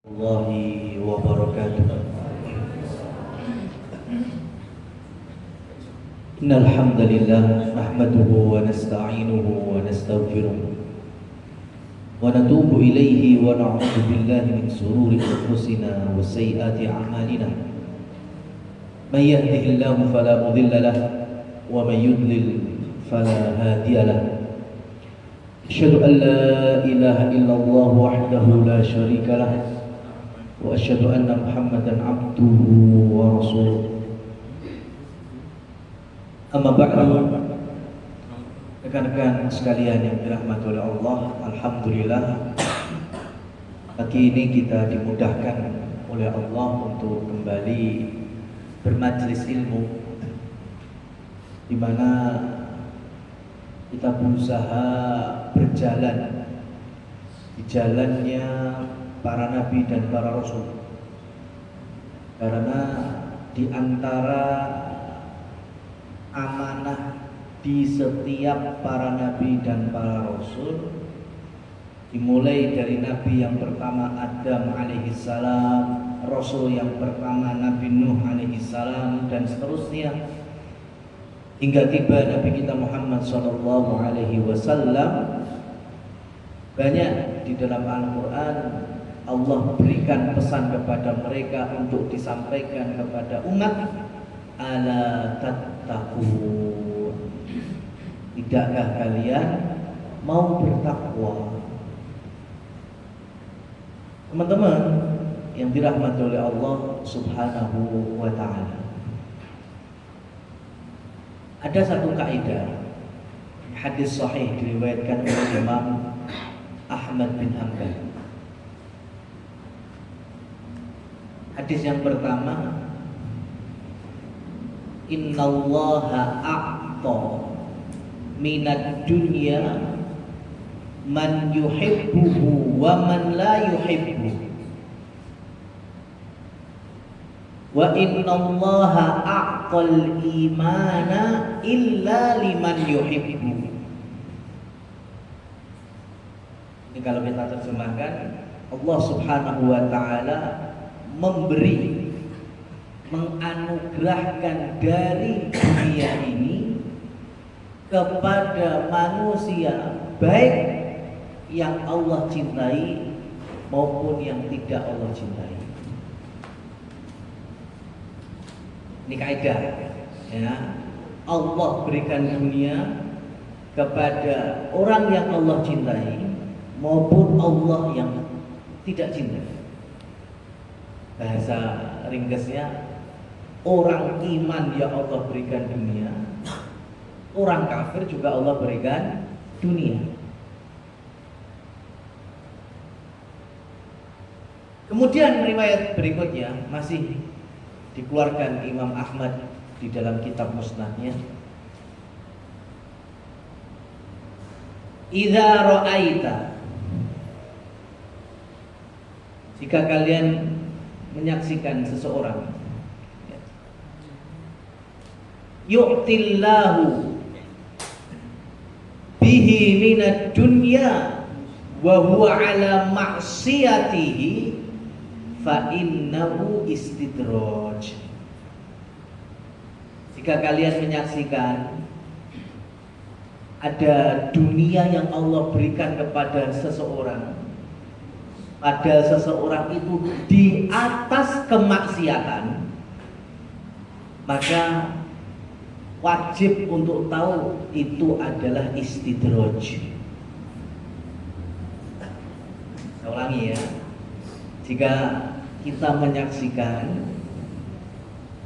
Warahmatullahi wabarakatuh. Innal hamdalillah nahmaduhu wa nasta'inuhu wa nastaghfiruh wa natubu ilayhi wa na'udzu billahi min shururi anfusina wa sayyiati a'malina. May yahdihillahu fala mudilla lahu wa may yudlil fala hadiya lahu. Asyhadu an la ilaha illallah wahdahu la syarika lahu wa asyhadu anna Muhammadan abduhu wa rasuluh. Amma ba'du. Rekan-rekan sekalian yang dirahmati oleh Allah, alhamdulillah pagi ini kita dimudahkan oleh Allah untuk kembali bermajlis ilmu, di mana kita berusaha berjalan di jalannya para nabi dan para rasul, karena di antara amanah di setiap para nabi dan para rasul, dimulai dari nabi yang pertama Adam alaihissalam, rasul yang pertama Nabi Nuh alaihissalam, dan seterusnya hingga tiba Nabi kita Muhammad sallallahu alaihi wasallam. Banyak di dalam Al-Quran Allah berikan pesan kepada mereka untuk disampaikan kepada umat, ala tattaqun, tidakkah kalian mau bertakwa? Teman-teman yang dirahmati oleh Allah subhanahu wa ta'ala, ada satu kaidah hadis sahih diriwayatkan oleh Imam Ahmad bin Hanbal. Hadis yang pertama, innallaha a'ta minad dunya man yuhibbuhu wa man la yuhibbu, wa innallaha a'tal imana illa liman yuhibbu. Ini kalau kita terjemahkan, Allah subhanahu wa ta'ala memberi, menganugerahkan dari dunia ini kepada manusia, baik yang Allah cintai maupun yang tidak Allah cintai. Ini kaidah, ya. Allah berikan dunia kepada orang yang Allah cintai maupun Allah yang tidak cintai. Bahasa ringkasnya, orang iman ya Allah berikan dunia, orang kafir juga Allah berikan dunia. Kemudian riwayat berikutnya masih dikeluarkan Imam Ahmad di dalam kitab musnadnya, idza ra'aita, jika kalian menyaksikan seseorang, yu'tillahu bihi minad dunya wa huwa ala ma'siyatihi fa innahu istidraj. Jika kalian menyaksikan ada dunia yang Allah berikan kepada seseorang, padahal seseorang itu di atas kemaksiatan, maka wajib untuk tahu itu adalah istidraj. Saya ulangi ya, jika kita menyaksikan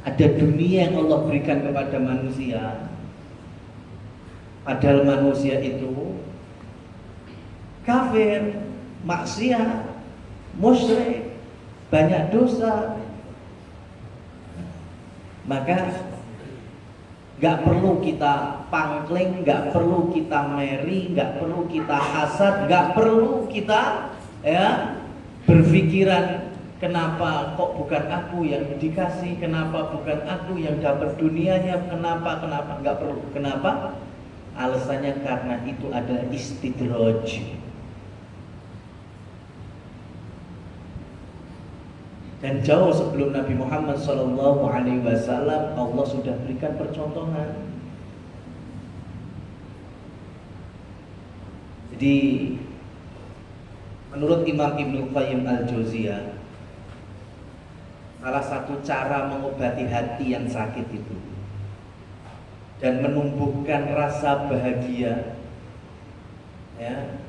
ada dunia yang Allah berikan kepada manusia, padahal manusia itu kafir, maksiat, musyrik, banyak dosa, maka gak perlu kita pangkling, gak perlu kita meri, gak perlu kita hasad, gak perlu kita berpikiran kenapa kok bukan aku yang dikasih, kenapa bukan aku yang dapat dunianya, kenapa, gak perlu. Kenapa? Alasannya karena itu adalah istidraj. Dan jauh sebelum Nabi Muhammad SAW Allah sudah berikan percontohan. Jadi menurut Imam Ibnu Qayyim Al-Jauziyah, salah satu cara mengobati hati yang sakit itu dan menumbuhkan rasa bahagia, ya,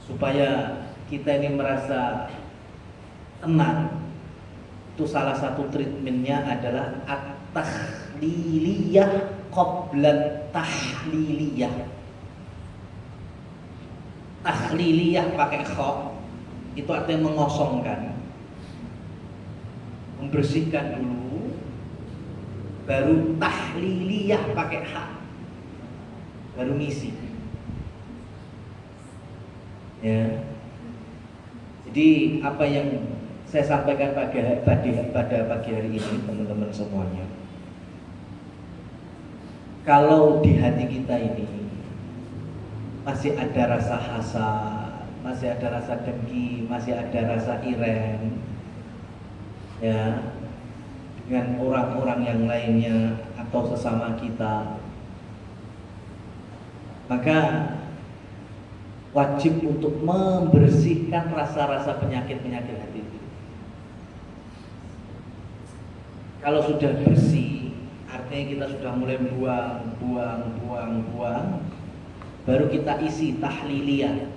supaya kita ini merasa tenang, itu salah satu treatmentnya adalah at-tahliliyah qabla tahliliyah. Tahliliyah pakai kha itu artinya mengosongkan, membersihkan dulu, baru tahliliyah pakai ha, baru ngisi. Ya. Jadi apa yang saya sampaikan pada pagi hari ini, teman-teman semuanya, kalau di hati kita ini masih ada rasa hasad, masih ada rasa dengki, masih ada rasa iri, ya, dengan orang-orang yang lainnya atau sesama kita, maka wajib untuk membersihkan rasa-rasa penyakit-penyakit hati itu. Kalau sudah bersih, artinya kita sudah mulai buang, baru kita isi tahliliyah.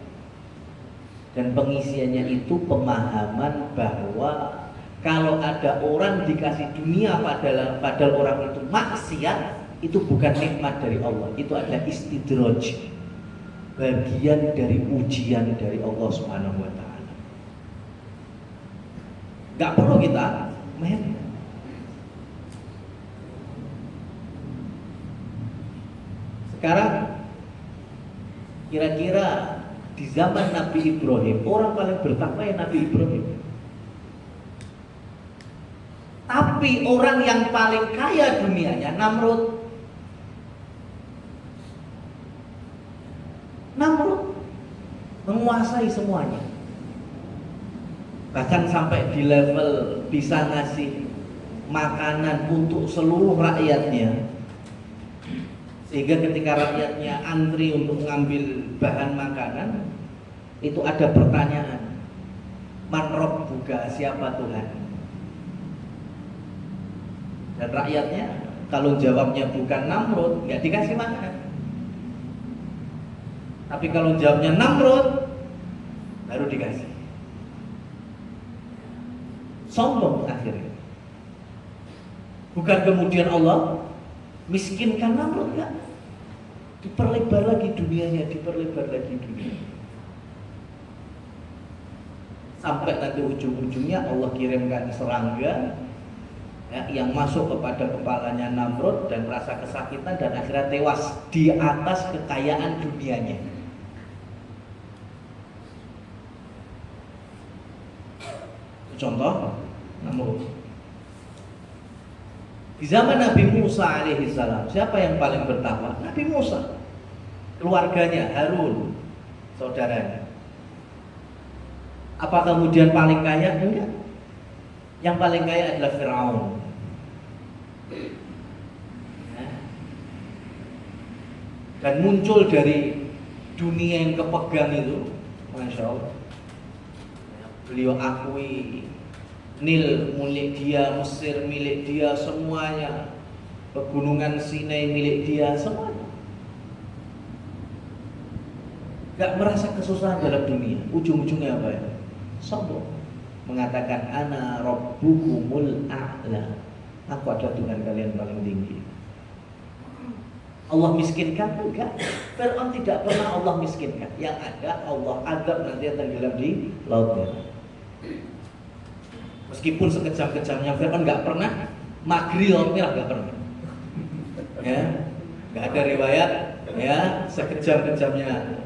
Dan pengisiannya itu pemahaman bahwa kalau ada orang dikasih dunia padahal orang itu maksiat, itu bukan nikmat dari Allah, itu adalah istidraj, bagian dari ujian dari Allah Subhanahu wa taala. Gak perlu kita main. Sekarang kira-kira di zaman Nabi Ibrahim, orang paling bertakwa ya Nabi Ibrahim. Tapi orang yang paling kaya dunianya Namrud. Namrud menguasai semuanya, bahkan sampai di level bisa ngasih makanan untuk seluruh rakyatnya, sehingga ketika rakyatnya antri untuk mengambil bahan makanan, itu ada pertanyaan, man rabbuka, siapa Tuhan? Dan rakyatnya kalau jawabnya bukan Namrud, nggak dikasih makan. Tapi kalau jawabnya Namrud, baru dikasih. Sombong akhirnya. Bukan kemudian Allah miskinkan Namrud, enggak. Diperlebar lagi dunianya, diperlebar lagi dunia. Sampai nanti ujung-ujungnya Allah kirimkan serangga, ya, yang masuk kepada kepalanya Namrud dan merasa kesakitan dan akhirnya tewas di atas kekayaan dunianya. Contoh Namrud. Di zaman Nabi Musa alaihissalam, siapa yang paling bertakwa? Nabi Musa, keluarganya, Harun, saudaranya. Apa kemudian paling kaya? Enggak. Yang paling kaya adalah Fir'aun. Dan muncul dari dunia yang kepegang itu, Masya Allah, beliau akui Nil milik dia, Mesir milik dia, semuanya, pegunungan Sinai milik dia, semuanya. Gak merasa kesusahan dalam dunia. Ujung-ujungnya apa ya? Sombong, mengatakan ana rabbukumul a'la, aku adalah Tuhan kalian paling tinggi. Allah miskinkan? Enggak. Fir'aun tidak pernah Allah miskinkan. Yang ada Allah azab nanti tenggelam di laut merah. Meskipun sekejam-kejamnya Fir'aun nggak pernah magri laut merah, nggak pernah. Ya, nggak ada riwayat ya sekejam-kejamnya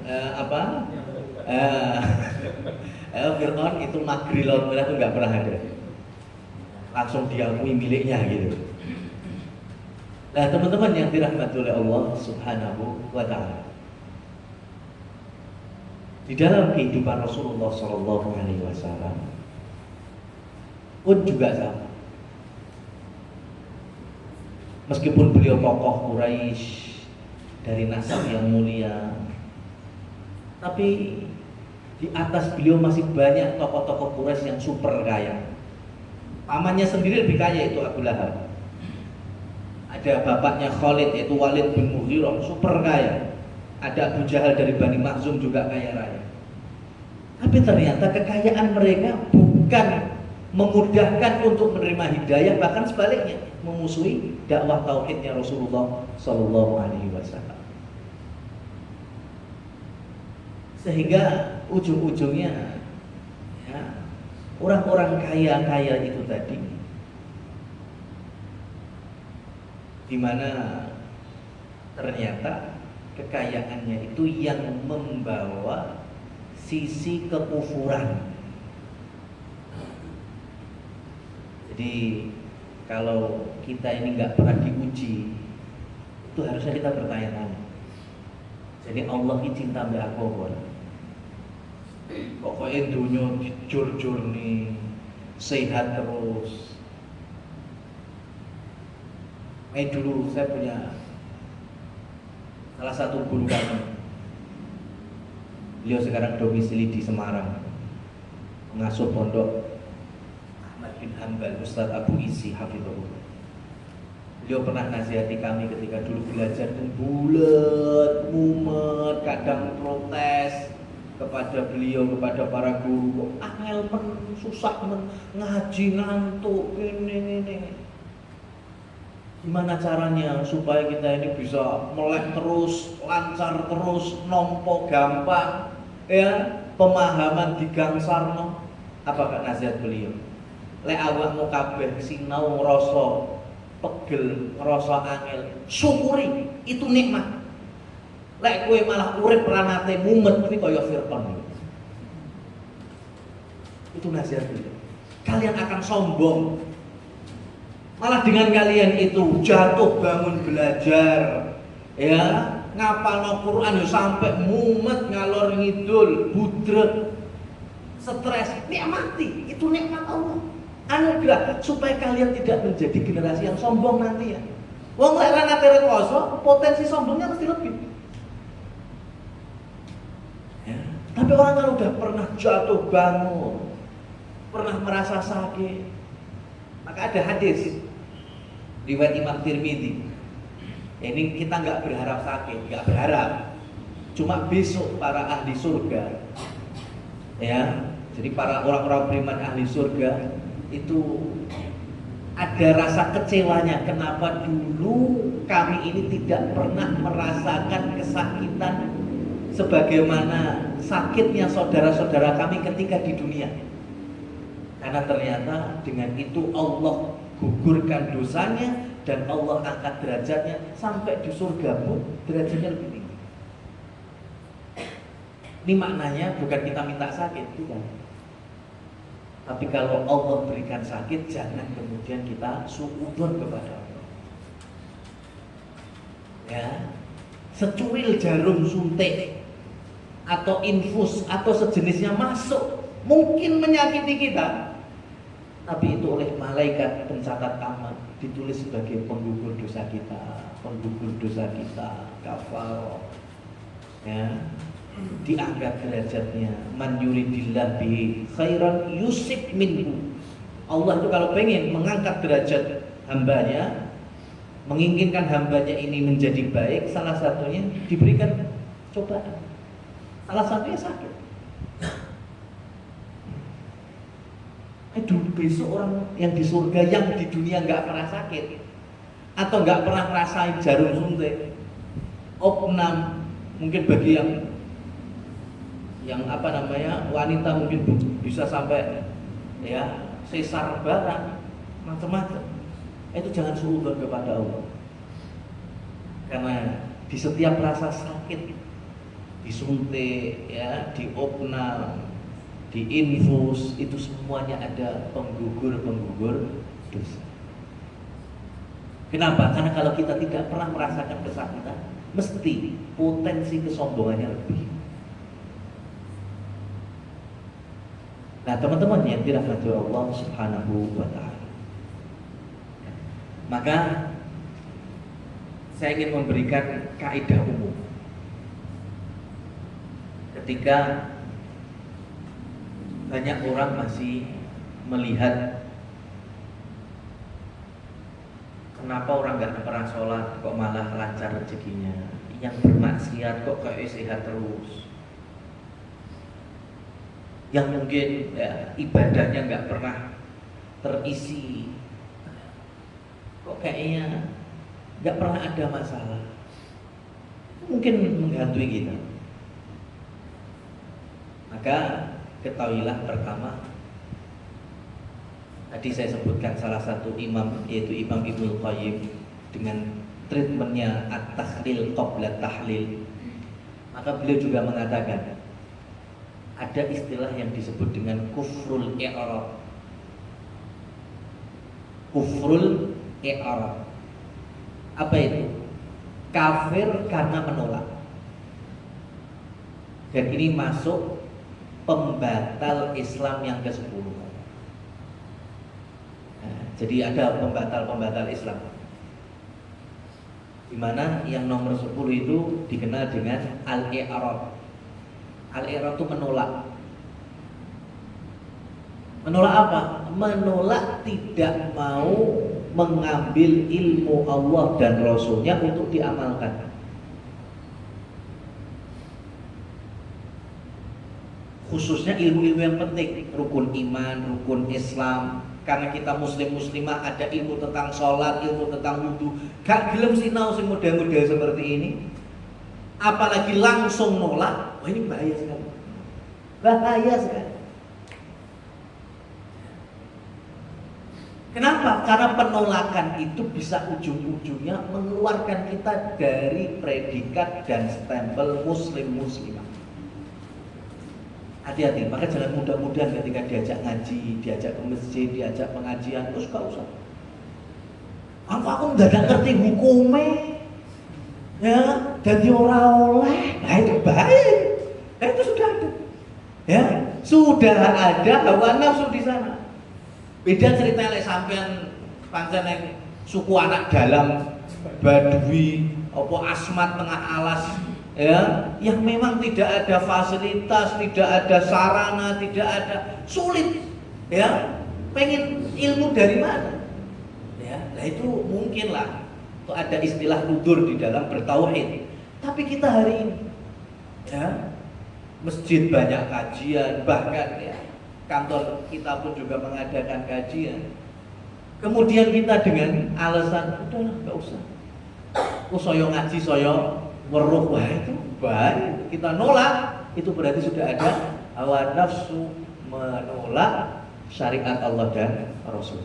Fir'aun itu magri laut merah itu nggak pernah ada. Langsung diakui miliknya gitu. Nah teman-teman yang dirahmati oleh Allah Subhanahu wa ta'ala, Di dalam kehidupan Rasulullah Shallallahu Alaihi Wasallam pun juga sama. Meskipun beliau tokoh Quraisy dari nasab yang mulia, tapi di atas beliau masih banyak tokoh-tokoh Quraisy yang super kaya. Pamannya sendiri lebih kaya, itu Abu Lahab. Ada bapaknya Khalid, yaitu Walid bin Mughirah, super kaya. Ada Abu Jahal dari Bani Makhzum, juga kaya raya. Tapi ternyata kekayaan mereka bukan memudahkan untuk menerima hidayah, bahkan sebaliknya memusuhi dakwah tauhidnya Rasulullah Shallallahu Alaihi Wasallam. Sehingga ujung-ujungnya ya, orang-orang kaya-kaya itu tadi, di mana ternyata kekayaannya itu yang membawa sisi kekufuran. Jadi kalau kita ini nggak pernah diuji, itu harusnya kita bertanya-tanya. Jadi Allah ini cinta mbak aku, pokoknya dunia jujur nih, sehat terus. Dulu saya punya salah satu guru kami. Beliau sekarang domisili di Semarang, mengasuh pondok Ahmad bin Hanbal, Ustadz Abu Isi Hafizahullah. Beliau pernah nasihati kami ketika dulu belajar dan bulat, mumet, kadang protes kepada beliau, kepada para guru. Angel susah ngaji, ngantuk, ini. Gimana caranya supaya kita ini bisa melek terus, lancar terus, nompo gampang, ya, pemahaman digangsarno. Apakah nasihat beliau? Lek awakmu kabeh sinau ngrasa pegel, ngrasa angel, syukuri, itu nikmat. Lek kowe malah urip ranate mumet kuwi kaya Fir'aun. Itu nasihat beliau. Kalian akan sombong. Malah dengan kalian itu jatuh bangun belajar, ya, ngapalno Quran ya sampai mumet, ngalor ngidul, budreg, stres, nikmati, itu nikmat Allah. Anugerah supaya kalian tidak menjadi generasi yang sombong nanti ya. Wong lek ana tere kosong, potensi sombongnya pasti lebih. Ya. Tapi orang kalau udah pernah jatuh bangun, pernah merasa sakit, maka ada hadis riwayat Imam Tirmidzi. Ini kita nggak berharap sakit, nggak berharap. Cuma besok para ahli surga, ya. Jadi para orang-orang beriman ahli surga itu ada rasa kecewanya. Kenapa dulu kami ini tidak pernah merasakan kesakitan sebagaimana sakitnya saudara-saudara kami ketika di dunia. Karena ternyata dengan itu Allah gugurkan dosanya dan Allah angkat derajatnya sampai di surga pun derajatnya lebih tinggi. Ini maknanya bukan kita minta sakit, bukan. Tapi kalau Allah berikan sakit, jangan kemudian kita suudzon kepada Allah. Ya, secuil jarum suntik atau infus atau sejenisnya masuk, mungkin menyakiti kita. Tapi itu oleh malaikat pencatat amal ditulis sebagai penggugur dosa kita, kafarah. Ya, diangkat derajatnya. Man yuridillah bihi khairan yusib minhu. Allah itu kalau pengen mengangkat derajat hambanya, menginginkan hambanya ini menjadi baik, salah satunya diberikan cobaan. Salah satunya sakit. Dulu besok orang yang di surga yang di dunia nggak pernah sakit atau nggak pernah ngerasain jarum suntik, opnam, mungkin bagi yang apa namanya wanita mungkin bisa sampai ya sesar barang macam-macam. Itu jangan suudzon kepada Allah, karena di setiap rasa sakit, disuntik, ya, diopnam, diinfus, itu semuanya ada penggugur dosa. Kenapa? Karena kalau kita tidak pernah merasakan kesakitan, mesti potensi kesombongannya lebih. Nah teman-teman yang dirahmati Allah Subhanahu wa Ta'ala, maka saya ingin memberikan kaidah umum. Ketika banyak orang masih melihat kenapa orang nggak pernah sholat kok malah lancar rezekinya, yang bermaksiat kok kayak sehat terus, yang mungkin ya, ibadahnya nggak pernah terisi, kok kayaknya nggak pernah ada masalah, mungkin menghantui kita. Maka ketahuilah pertama, tadi saya sebutkan salah satu imam, yaitu Imam Ibnul Qayyim, dengan treatmentnya at-tahlil qabla tahlil. Maka beliau juga mengatakan ada istilah yang disebut dengan kufrul i'rab. Kufrul i'rab, apa itu? Kafir karena menolak. Dan ini masuk pembatal Islam yang ke-10. Nah, jadi ada pembatal-pembatal Islam, di mana yang nomor 10 itu dikenal dengan al-i'rab. Al-i'rab itu menolak. Menolak apa? Menolak tidak mau mengambil ilmu Allah dan Rasulnya untuk diamalkan. Khususnya ilmu-ilmu yang penting, rukun iman, rukun Islam. Karena kita muslim muslimah, ada ilmu tentang sholat, ilmu tentang wudhu. Gak gelem sinau sing model-model seperti ini, apalagi langsung nolak. Wah, ini bahaya sekali. Bahaya sekali. Kenapa? Karena penolakan itu bisa ujung-ujungnya mengeluarkan kita dari predikat dan stempel muslim muslimah. Hati-hati, maka jangan mudah-mudahan ketika diajak ngaji, diajak ke masjid, diajak pengajian, terus gak usah. Aku nggak ngerti hukumnya, ya, jadi orang oleh, nah itu baik, nah itu sudah ada, ya, sudah ada hawa nafsu di sana. Beda cerita lek sampean pancen yang suku anak dalam, Badui, opo Asmat tengah alas. Ya, yang memang tidak ada fasilitas, tidak ada sarana, tidak ada, sulit, ya, pengen ilmu dari mana, ya, nah itu mungkin lah, itu ada istilah nudur di dalam bertauhid. Tapi kita hari ini, ya, masjid banyak kajian, bahkan ya, kantor kita pun juga mengadakan kajian. Kemudian kita dengan alasan, udahlah nggak usah, soyo ngaji, soyo weruh, wah itu baik, kita nolak, itu berarti sudah ada hawa nafsu menolak syariat Allah dan Rasul.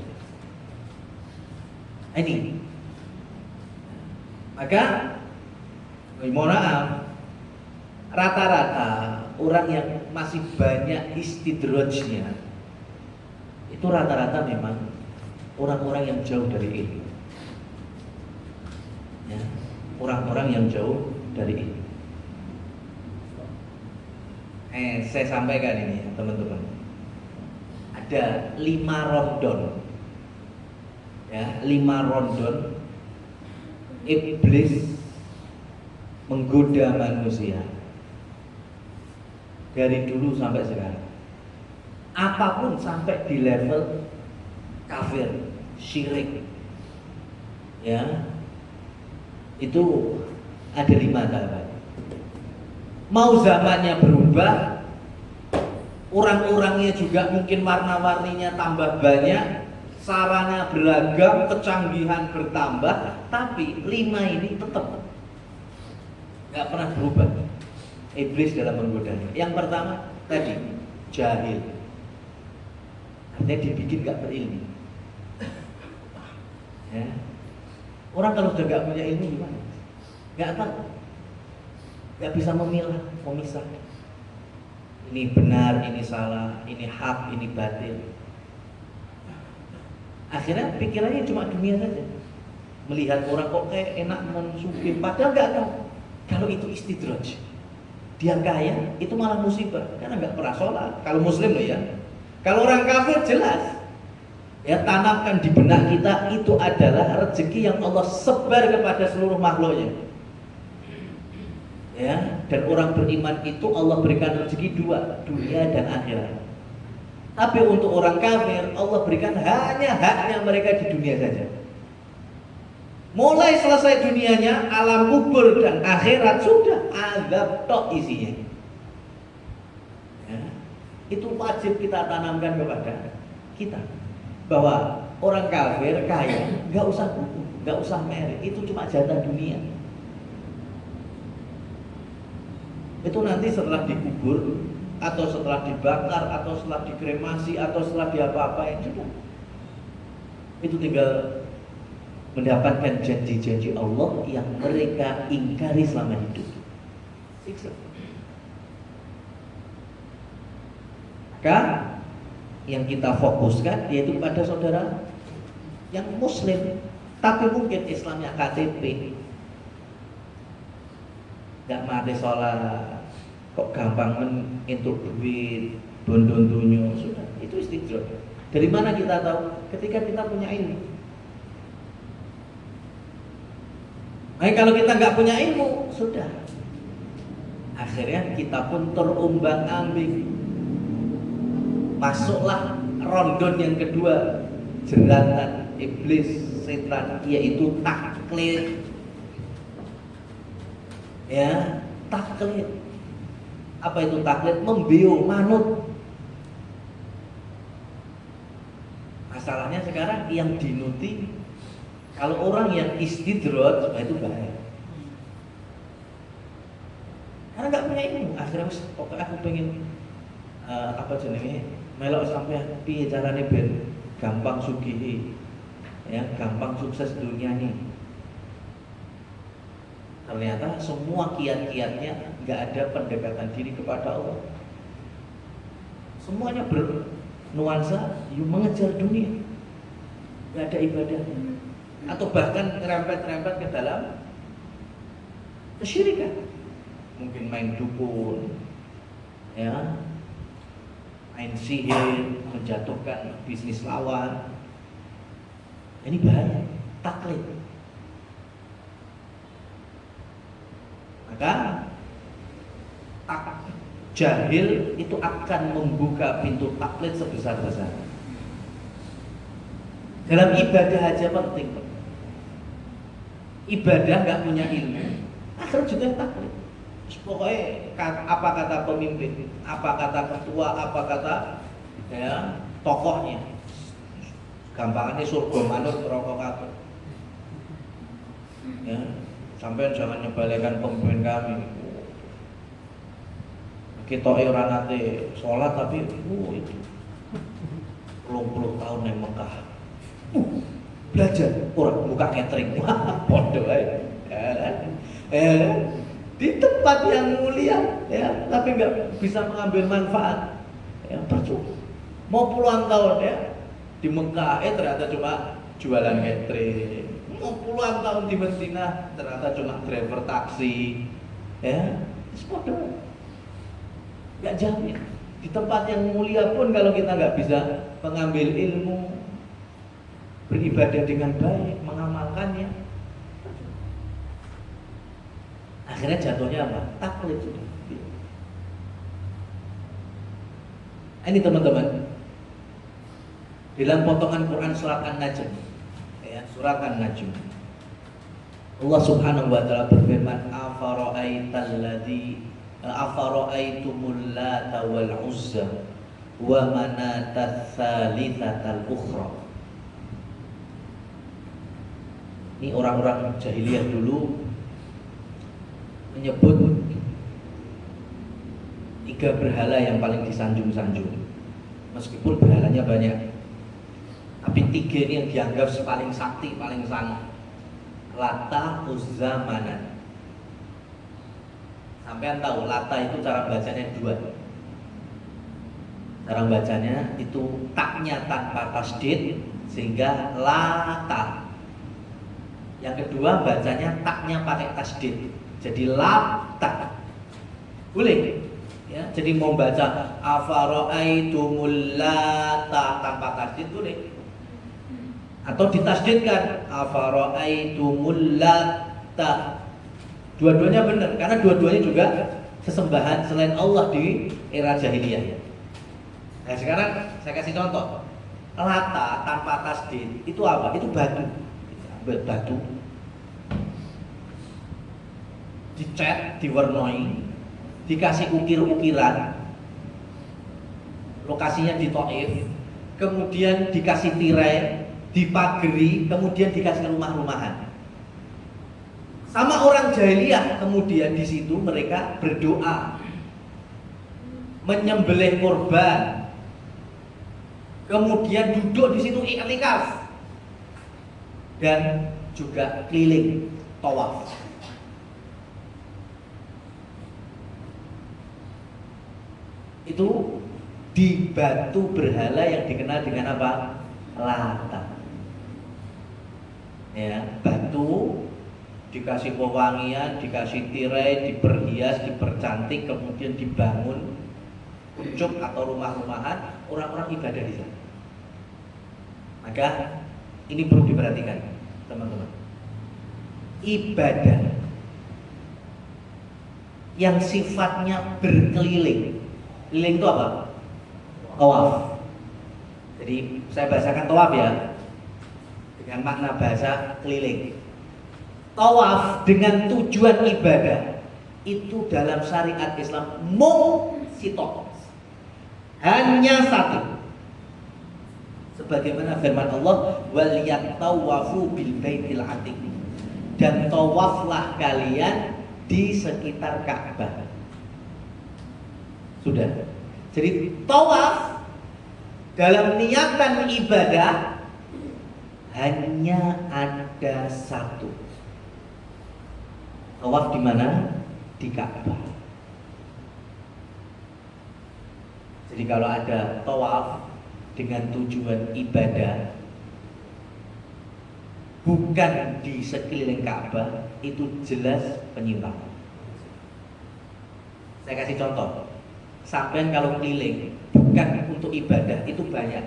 Ini, maka mohon maaf, rata-rata orang yang masih banyak istidrajnya itu rata-rata memang orang-orang yang jauh dari ilmu, ya, orang-orang yang jauh dari ini. Saya sampaikan ini ya teman-teman, ada 5 rondon, ya, 5 rondon iblis menggoda manusia dari dulu sampai sekarang. Apapun sampai di level kafir, syirik, ya, itu ada 5 tahapan. Mau zamannya berubah, orang-orangnya juga mungkin warna-warninya tambah banyak, sarana beragam, kecanggihan bertambah, tapi 5 ini tetap nggak pernah berubah. Iblis dalam menggodanya. Yang pertama tadi, jahil, artinya dibikin nggak berilmu. Ya. Orang kalau sudah nggak punya ilmu gimana? Nggak tahu, nggak bisa memilah, memisah. Ini benar, ini salah, ini hak, ini batil. Akhirnya pikirannya cuma dunia saja. Melihat orang kok kayak enak mensugih, padahal nggak tahu kalau itu istidraj. Dia kaya, itu malah musibah karena nggak pernah sholat. Kalau muslim loh ya, Kalau orang kafir jelas, ya tanamkan di benak kita itu adalah rezeki yang Allah sebar kepada seluruh makhluknya. Ya, dan orang beriman itu Allah berikan rezeki dua, dunia dan akhirat. Tapi untuk orang kafir Allah berikan hanya haknya mereka di dunia saja. Mulai selesai dunianya, alam kubur dan akhirat sudah azab tok isinya. Ya, itu wajib kita tanamkan kepada kita bahwa orang kafir kaya nggak usah buku, nggak usah merit, itu cuma jatah dunia. Itu nanti setelah dikubur atau setelah dibakar atau setelah dikremasi atau setelah diapa-apain sudah. Itu tinggal mendapatkan janji-janji Allah yang mereka ingkari selama hidup. Siksa. Maka yang kita fokuskan yaitu pada saudara yang muslim tapi mungkin Islamnya KTP, nggak mati sholat, kok gampang untuk duit, bondon dunyo, sudah itu istidroj. Dari mana kita tahu? Ketika kita punya ilmu. Nah, kalau kita nggak punya ilmu, sudah. Akhirnya kita pun terumbang-ambing. Masuklah rondon yang kedua, jeratan iblis, setan, yaitu taklid. Ya, taklid. Apa itu taklid? Membiu, manut. Masalahnya sekarang yang dinuti, kalau orang yang istidroj, itu bahaya. Karena nggak punya ilmu. Akhirnya pokoknya aku pengen apa jenenge melok sampai piye carane ben gampang sugih, ya gampang sukses dunianya. Ternyata semua kiat-kiatnya nggak ada pendekatan diri kepada Allah. Semuanya bernuansa mengejar dunia, nggak ada ibadah. Atau bahkan ngerempet-rempet ke dalam kesyirikan. Mungkin main dukun, ya, main sihir, menjatuhkan bisnis lawan. Ini bahaya, taklid. Maka jahil itu akan membuka pintu taklid sebesar-besarnya. Dalam ibadah aja penting. Ibadah nggak punya ilmu, akhirnya juga taklid. Pokoknya apa kata pemimpin, apa kata ketua, apa kata ya tokohnya. Gampangannya surga manut neraka kabeh. Ya, sampai jangan nyebalkan pemimpin kami. Kita ora nate sholat tapi itu 20 tahun yang Mekah. Belajar orang buka catering, bodoh di tempat yang mulia, ya, tapi nggak bisa mengambil manfaat, ya percuma. Mau puluhan tahun ya di Mekah, ternyata cuma jualan catering. Mau puluhan tahun di Medina, ternyata cuma driver taksi, ya, bodoh. Nggak jamin. Di tempat yang mulia pun kalau kita nggak bisa mengambil ilmu, beribadah dengan baik, mengamalkannya, akhirnya jatuhnya apa? Taklid sudah. Ini teman-teman, dalam potongan Quran surat An-Najm, ya, surat An-Najm, Allah Subhanahu wa taala berfirman, afara'aitumul Lata wal Uzza wa manata tsalitsatal ukhra. Ini orang-orang jahiliyah dulu menyebut 3 berhala yang paling disanjung-sanjung. Meskipun berhalanya banyak, tapi 3 ini yang dianggap paling sakti, paling sangat. Lata, Uzza, Manat. Sampean tahu Lata itu cara bacanya 2. Cara bacanya itu taknya tanpa tasdid sehingga Lata. Yang kedua bacanya taknya pakai tasdid, jadi Lata. Boleh, ya. Jadi mau baca afara'aitumul lata tanpa tasdid boleh, atau ditasdidkan afara'aitumul lata. Dua-duanya benar karena dua-duanya juga sesembahan selain Allah di era jahiliyah. Nah sekarang saya kasih contoh. Lata tanpa tasdid itu apa? Itu batu. Batu dicat, diwarnai, dikasih ukir-ukiran, lokasinya di Taif, kemudian dikasih tirai, dipageri, kemudian dikasih rumah-rumahan. Sama orang jahiliyah, kemudian di situ mereka berdoa, menyembelih korban, kemudian duduk di situ i'tikaf dan juga keliling tawaf. Itu di batu berhala yang dikenal dengan apa? Lata. Ya, batu dikasih pewangian, dikasih tirai, diperhias, dipercantik, kemudian dibangun ucuk atau rumah-rumahan, orang-orang ibadah di sana. Maka ini perlu diperhatikan, teman-teman. Ibadah yang sifatnya berkeliling. Keliling itu apa? Tawaf. Jadi saya bahasakan tawaf ya, dengan makna bahasa keliling. Tawaf dengan tujuan ibadah itu dalam syariat Islam sitok, hanya satu. Sebagaimana firman Allah, wal yatawafu bil baitil atiq, dan tawaflah kalian di sekitar Ka'bah. Sudah. Jadi tawaf dalam niatan ibadah hanya ada satu. Tawaf di mana? Di Ka'bah. Jadi kalau ada tawaf dengan tujuan ibadah bukan di sekeliling Ka'bah, itu jelas penyimpangan. Saya kasih contoh. Sampai kalau keliling bukan untuk ibadah itu banyak.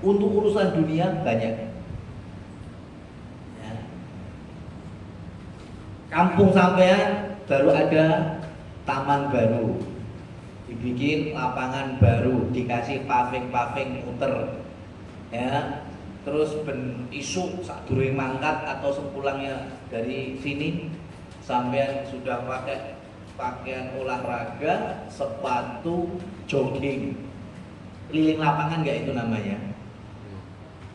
Untuk urusan dunia banyak. Kampung sampean baru ada taman baru, dibikin lapangan baru, dikasih paving muter, ya. Terus ben isu sak durung mangkat atau sepulangnya dari sini, sampean sudah pakai pakaian olahraga, sepatu jogging, keliling lapangan gak itu namanya?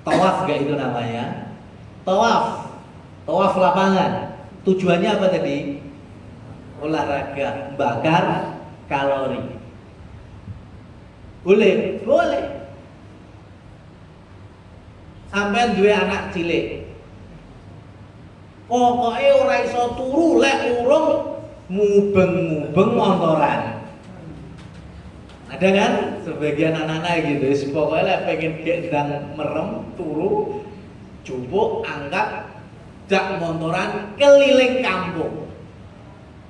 Tawaf gak itu namanya? Tawaf lapangan. Tujuannya apa tadi? Olahraga, bakar kalori. Boleh. Sampai dua anak cilik, pokoknya ora iso turu lek urung mubeng montoran. Ada kan sebagian anak-anak gitu, pokoknya lek pengen gendang merem turu, jupuk angkat jak montoran keliling kampung.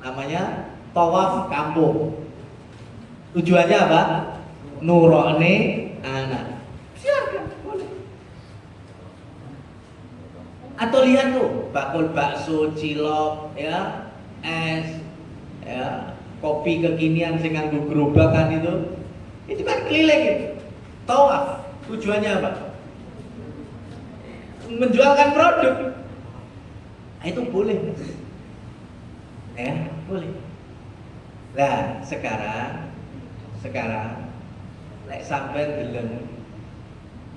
Namanya tawaf kampung. Tujuannya apa? Nurone anak. Silakan, boleh. Atau lihat tuh, bakul bakso, cilok, ya, es, ya, kopi kekinian sing nganggo gerobakan itu kan keliling itu. Tawaf. Tujuannya apa? Menjualkan produk. Nah, itu boleh. Ya, boleh. Nah, sekarang lek sampai deleng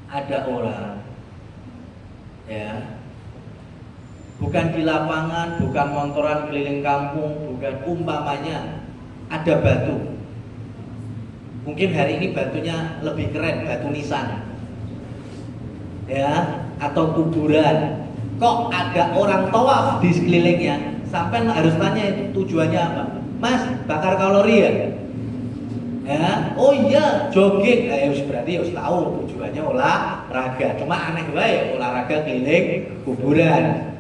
ada orang, ya, bukan di lapangan, bukan montoran keliling kampung, bukan, umpamanya ada batu. Mungkin hari ini batunya lebih keren, batu nisan, ya, atau kuburan. Kok ada orang tawaf di sekelilingnya? Sampai harus tanya itu tujuannya apa? Mas, bakar kalori ya? Ya, oh iya, jogging. Ya berarti harus tahu tujuannya olahraga. Cuma aneh wae olahraga keliling kuburan.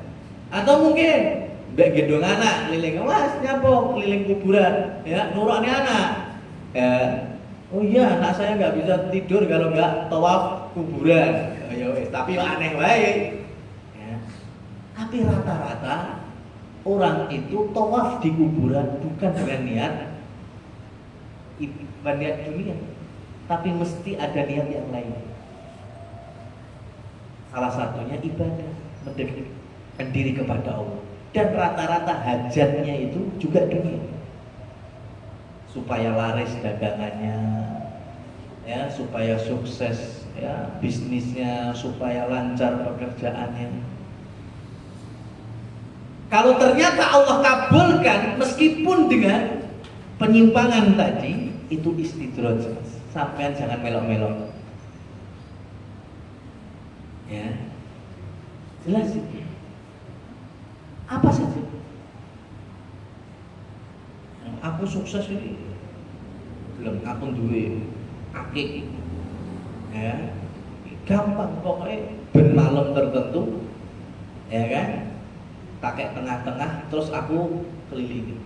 Atau mungkin mbak gendong anak keliling, Mas, nyapa keliling kuburan? Ya, nurani anak. Ya, Oh iya, anak saya nggak bisa tidur kalau nggak tawaf kuburan. Oh, ya wes, tapi aneh baik. Ya. Tapi rata-rata orang itu tawaf di kuburan bukan dengan niat niat dunia, tapi mesti ada niat yang lain. Salah satunya ibadah, mendekatkan diri kepada Allah. Dan rata-rata hajatnya itu juga dunia, supaya laris dagangannya, ya, supaya sukses, ya, bisnisnya, supaya lancar pekerjaannya. Kalau ternyata Allah kabulkan meskipun dengan penyimpangan tadi, itu istidraj. Sampean jangan melok-melok. Ya. Jelas itu. Apa saja? Aku sukses ini belum aku duwe akik. Ya. Gampang pokoknya ben malam tertentu, ya kan? Pakai tengah-tengah terus aku kelilingi.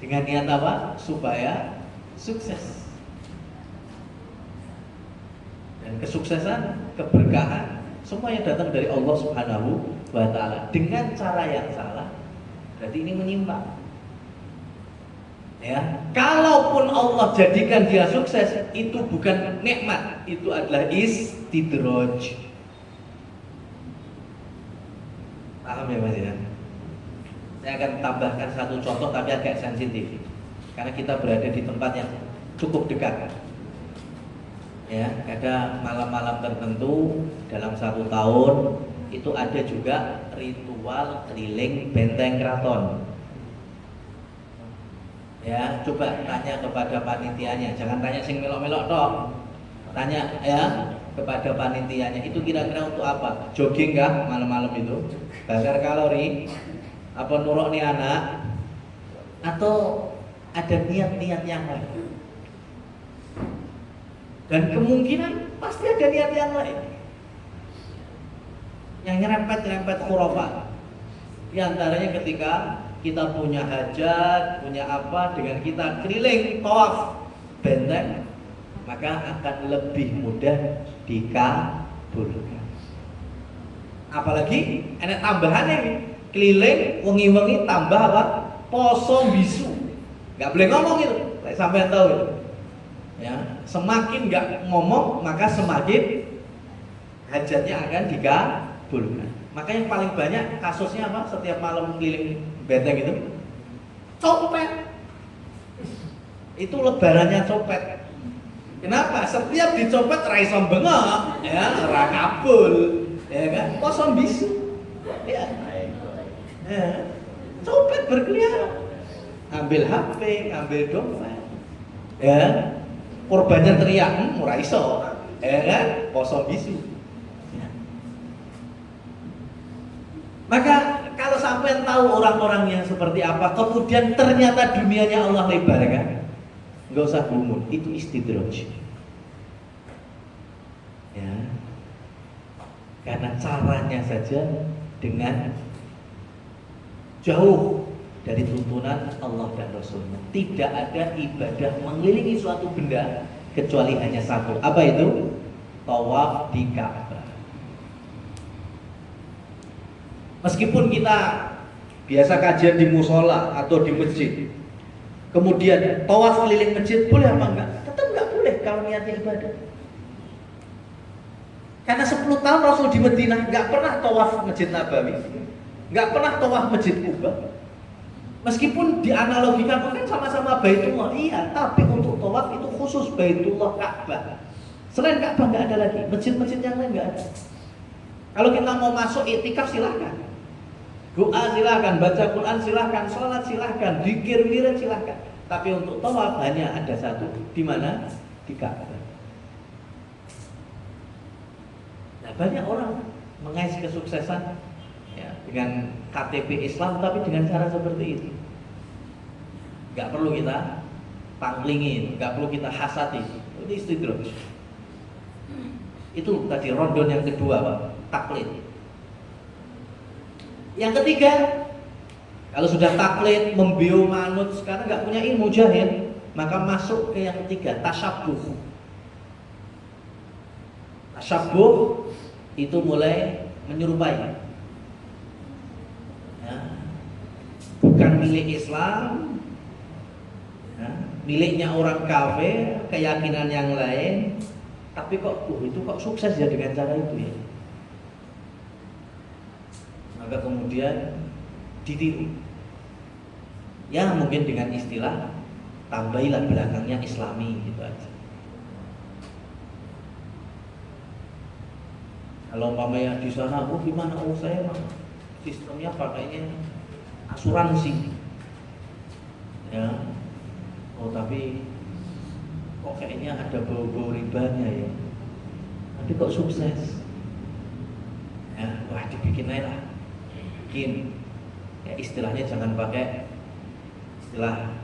Dengan niat apa? Supaya sukses. Dan kesuksesan, keberkahan semuanya datang dari Allah Subhanahu wa taala. Dengan cara yang salah, berarti ini menyimpang. Ya, kalaupun Allah jadikan dia sukses, itu bukan nikmat, itu adalah istidraj. Paham ya Mas ya? Saya akan tambahkan satu contoh tapi agak sensitif, karena kita berada di tempat yang cukup dekat. Ya, ada malam-malam tertentu dalam satu tahun itu ada juga ritual keliling benteng keraton. Ya, coba tanya kepada panitianya, jangan tanya sing melok-melok toh. Tanya ya kepada panitianya, itu kira-kira untuk apa? Jogging kah malam-malam itu? Bakar kalori? Apa nuruk nih anak? Atau ada niat-niat yang lain? Dan kemungkinan pasti ada niat yang lain yang nyerempet khurafat. Di antaranya ketika kita punya hajat, punya apa, dengan kita keliling tawaf benteng, maka akan lebih mudah dikabulkan. Apalagi enak tambahannya nih, keliling wengi-wengi tambah apa? Poso bisu. Nggak boleh ngomong itu, sampai tahu itu. Ya, semakin nggak ngomong maka semakin hajatnya akan dikabulkan. Maka yang paling banyak kasusnya apa? Setiap malam keliling benteng itu copet. Itu lebarannya copet. Kenapa? Setiap dicopet raiso bengok, ya, ora kabul, ya kan? Kosong bisu. Ya. Ya. Copet berkeliaran. Ambil HP, ambil dompet. Ya. Korbannya teriak, ora iso, ya kan? Kosong bisu. Ya. Maka kalau sampai tahu orang-orang yang seperti apa, kemudian ternyata dunianya Allah lebarkan, nggak usah gumun, itu istidraj. Ya, karena caranya saja dengan jauh dari tuntunan Allah dan Rasulnya. Tidak ada ibadah mengelilingi suatu benda kecuali hanya satu. Apa itu? Tawaf di Ka'bah. Meskipun kita biasa kajian di musola atau di masjid, kemudian tawaf keliling masjid, boleh apa enggak? Tetap enggak boleh kalau niatnya ibadah. Karena 10 tahun Rasul di Madinah enggak pernah tawaf Masjid Nabawi, enggak pernah tawaf Masjid Kuba. Meskipun dianalogikan kan sama-sama Baitullah, iya, tapi untuk tawaf itu khusus Baitullah Ka'bah. Selain Ka'bah enggak ada lagi, masjid-masjid yang lain enggak ada. Kalau kita mau masuk iktikaf silahkan, doa silahkan, baca Quran silahkan, sholat silahkan, dzikir wirid silahkan. Tapi untuk tawaf hanya ada satu, di mana? Di Ka'bah. Nah, banyak orang mengais kesuksesan ya, dengan KTP Islam, tapi dengan cara seperti itu. Gak perlu kita panglingin, gak perlu kita hasati. Itu istidraj. Itu tadi rondon yang kedua, Pak, taklid. Yang ketiga, kalau sudah taklid, membio manut, sekarang gak punya ilmu, jahil. maka masuk ke yang ketiga, tasyabuh. Tasyabuh itu mulai menyerupai. Ya. Bukan milik Islam, ya. Miliknya orang kafir, keyakinan yang lain, tapi kok itu kok sukses ya dengan cara itu ya. Maka kemudian ditiru. Ya mungkin dengan istilah tambahilah belakangnya Islami gitu aja. Kalau umpamanya di sana, oh gimana? Oh saya mah sistemnya pakainya asuransi, ya. Oh tapi kok kayaknya ada bau-bau ribanya ya. Tapi kok sukses? Ya, wah dibikin aja lah. Bikin. Ya istilahnya jangan pakai istilah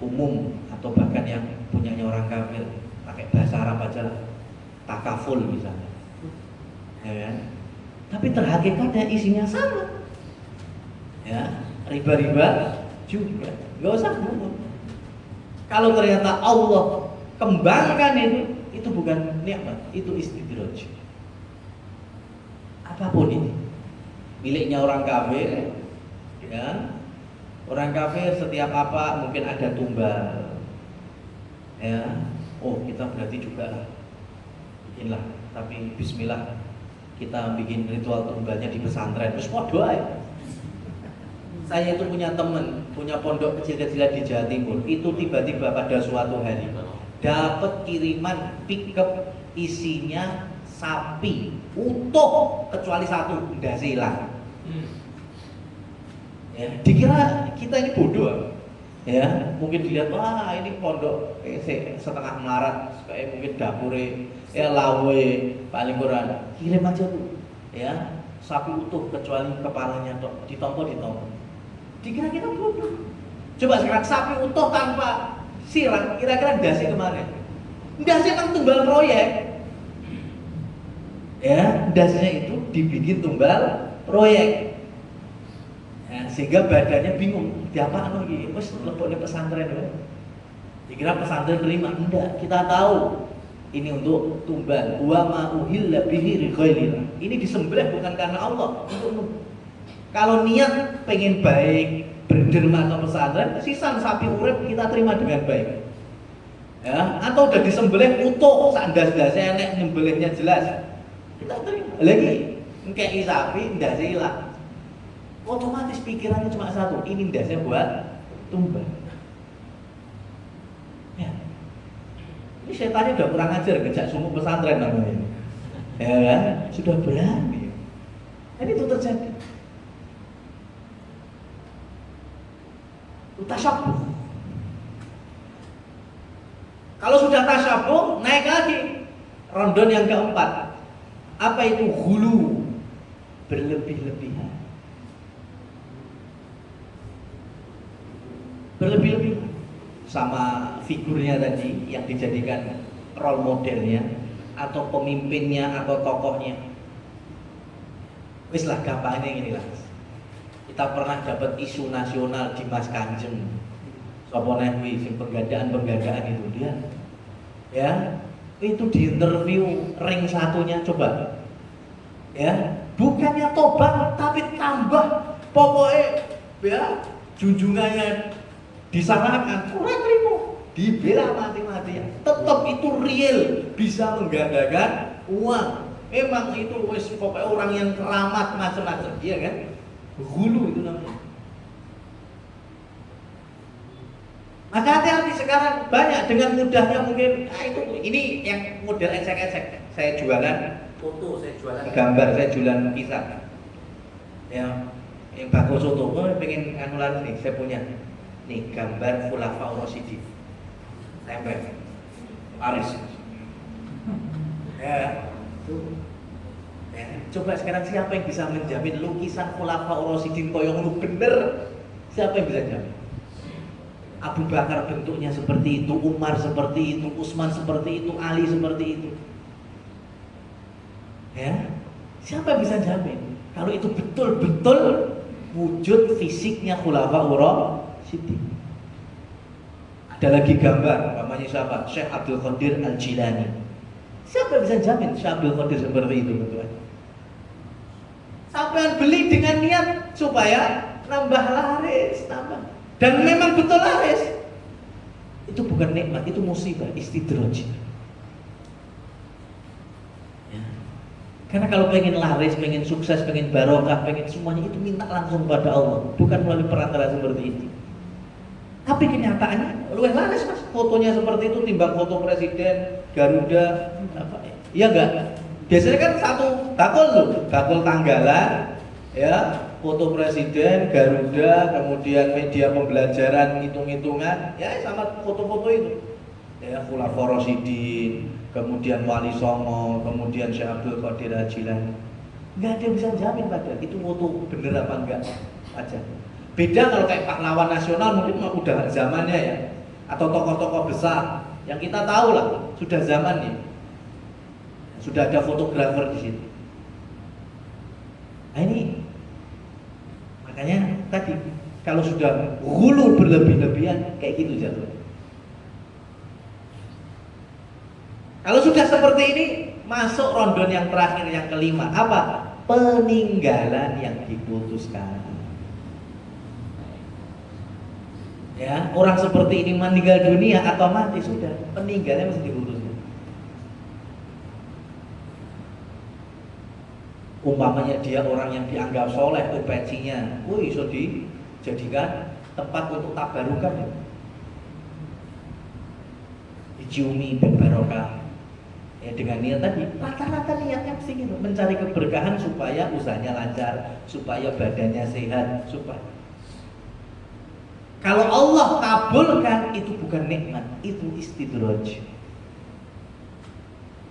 umum atau bahkan yang punyanya orang kafir, pakai bahasa Arab aja lah. Takaful misalnya. Ya kan? Tapi terhakikatnya isinya sama. Ya, riba-riba juga. Gak usah ngomong. Kalau ternyata Allah kembangkan itu bukan nikmat, itu istidraj. Apapun ini, miliknya orang kafir, ya. Orang kafir setiap apa mungkin ada tumbal. Ya. Oh, kita berarti juga lah. Bikinlah, tapi bismillah. Kita bikin ritual tumbalnya di pesantren. Terus doa ya. Saya itu punya teman, punya pondok kecil-kecilan di Jawa Timur. Itu tiba-tiba pada suatu hari dapat kiriman pickup isinya sapi utuh kecuali satu, ndak hilang. Ya, dikira kita ini bodoh. Ya, mungkin dilihat wah ini pondok setengah melarat, kayak mungkin dapure ya lawe paling kurang kirim aja tuh ya sapi utuh kecuali kepalanya ditompo. Dikira kita bodoh. Coba sekarang sapi utuh tanpa silang, kira-kira dasi kemana? Dasi kan tumbal proyek. Ya, dasnya itu dibikin tumbal proyek. Ya, sehingga badannya bingung, diapaan lagi? Wes lepoknya pesantren ya. Dikira pesantren terima, enggak. Kita tahu ini untuk tumbal. Wa ma uhilla bihi lighairilah. Ini disembelih bukan karena Allah, untuk kalau niat pengen baik, berderma atau pesantren, sisan sapi urip kita terima dengan baik. Ya, atau udah disembelih utuh, sandas-dasnya enek nyembelihnya jelas. Kita terima. Lagi ngkei sapi ndak hilang. Otomatis pikirannya cuma satu, ini ndasnya buat tumbal. Ya. Ini setannya udah kurang ajar ngejak sumuk pesantren namanya. Ya kan? Sudah berani. Jadi itu terjadi. Tasyabuh. Kalau sudah tasyabuh, naik lagi. Rondon yang keempat. Apa itu hulu? Berlebih-lebihan. Berlebih-lebihan. Sama figurnya tadi yang dijadikan role modelnya atau pemimpinnya atau tokohnya. Wis lah gampangnya gini lah. Kita pernah dapat isu nasional di Mas Kanjeng. Sapa kuwi sing penggadaan itu dia. Ya, itu di interview ring satunya coba. Ya, bukannya tobat tapi tambah pokoknya ya junjungannya disalahkan, kurang terima, dibela mati-matian. Tetap itu real bisa menggandakan uang. Memang itu wis pokoknya orang yang keramat macam-macam, iya kan? Hulu itu namanya. Maka hati-hati sekarang banyak dengan mudahnya mungkin itu ini yang model ecek-ecek. Saya jualan foto, saya jualan gambar, saya jualan lukisan. Ya, yang bagus foto, pengen anulan nih, saya punya nih gambar Khulafaur Rasyidin. Tempel. Paris. Ya. Ya, coba sekarang siapa yang bisa menjamin lukisan Khulafaur Rasyidin koyong lu bener? Siapa yang bisa jamin? Abu Bakar bentuknya seperti itu, Umar seperti itu, Utsman seperti itu, Ali seperti itu. Ya, siapa yang bisa jamin? Kalau itu betul-betul wujud fisiknya Khulafaur Rasyidin. Ada lagi gambar, namanya siapa? Syekh Abdul Qadir Al-Jilani. Siapa yang bisa jamin Syekh Abdul Qadir seperti itu, betul? Sampai beli dengan niat supaya nambah laris, nambah. Dan memang betul laris. Itu bukan nikmat, itu musibah, istidraj. Ya. Karena kalau pengen laris, pengen sukses, pengen barokah, pengen semuanya itu minta langsung pada Allah, bukan melalui perantara seperti itu. Tapi kenyataannya luwih laris mas, fotonya seperti itu timbang foto presiden, Garuda, apa? Iya enggak? Biasanya kan satu bakul loh, bakul tanggalan, ya, foto presiden, Garuda, kemudian media pembelajaran, hitung-hitungan, ya sama foto-foto itu. Ya, Khulafaur Rasyidin, kemudian Wali Songo, kemudian Syekh Abdul Qadir Al-Jilani. Enggak ada yang bisa jamin padahal itu foto bener apa enggak aja. Beda kalau kayak pahlawan nasional mungkin udah zamannya ya, atau tokoh-tokoh besar yang kita tahu lah sudah zamannya. Sudah ada fotografer di situ. Nah ini makanya tadi kalau sudah hulu berlebih-lebihan kayak gitu jatuh. Kalau sudah seperti ini masuk rondon yang terakhir yang kelima apa? Peninggalan yang diputuskan. Ya, orang seperti ini meninggal dunia atau mati sudah peninggalnya mesti diputuskan. Umpamanya dia orang yang dianggap soleh, pecinya, iso dijadikan tempat untuk tabarukan, ya. Diciumi berbarokah, ya dengan niat tadi, rata-rata niatnya mesti gitu, mencari keberkahan supaya usahanya lancar, supaya badannya sehat, supaya. Kalau Allah kabulkan itu bukan nikmat, itu istidraj.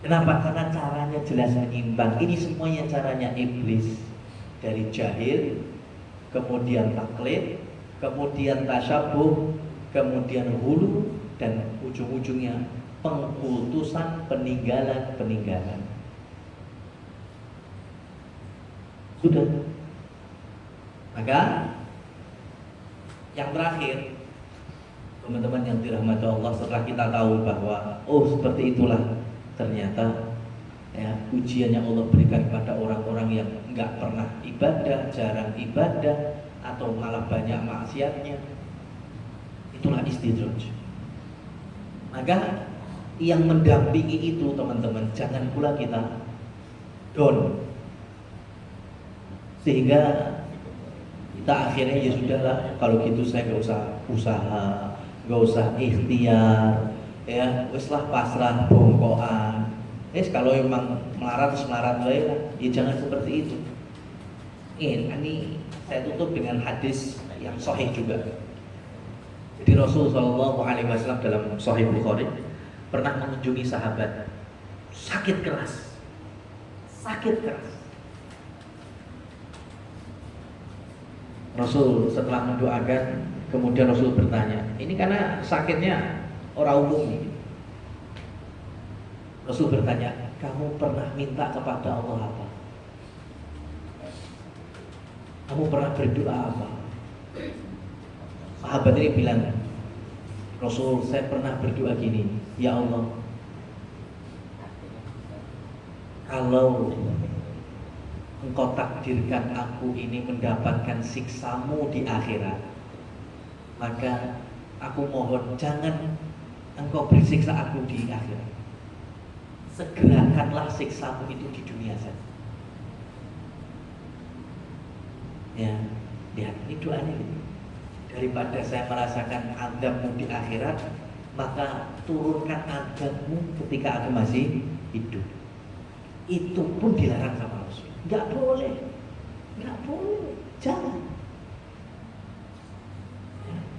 Kenapa? Karena caranya jelas menyimpang. Ini semuanya caranya iblis. Dari jahil, kemudian taklid, kemudian tasyabuh, kemudian hulu, dan ujung-ujungnya pengkultusan, peninggalan. Sudah. Maka yang terakhir, teman-teman yang dirahmati Allah, setelah kita tahu bahwa seperti itulah ternyata ya ujian yang Allah berikan kepada orang-orang yang nggak pernah ibadah, jarang ibadah, atau malah banyak maksiatnya, itulah istidraj. Maka yang mendampingi itu teman-teman, jangan pula kita down, sehingga kita akhirnya ya sudahlah, kalau gitu saya nggak usah usaha, nggak usah ikhtiar, ya weslah pasrah bongkoan. Kalau emang melarat lah, ya jangan seperti itu. Ini saya tutup dengan hadis yang sahih juga. Jadi Rasul Shallallahu Alaihi Wasallam dalam Sahih Bukhari pernah mengunjungi sahabat sakit keras. Rasul setelah mendoakan, kemudian Rasul bertanya, ini karena sakitnya orang umum nih. Rasul bertanya, kamu pernah minta kepada Allah apa? Kamu pernah berdoa apa? Sahabat ini bilang, Rasul, saya pernah berdoa gini, ya Allah, kalau Engkau takdirkan aku ini mendapatkan siksamu di akhirat, maka aku mohon jangan Engkau beri siksa aku di akhirat. Segerakanlah siksamu itu di dunia saja. Ya, lihat ini doanya gitu. Daripada saya merasakan azabmu di akhirat, maka turunkan azabmu ketika aku masih hidup. Itu pun dilarang sama Rasul. Nggak boleh, jangan.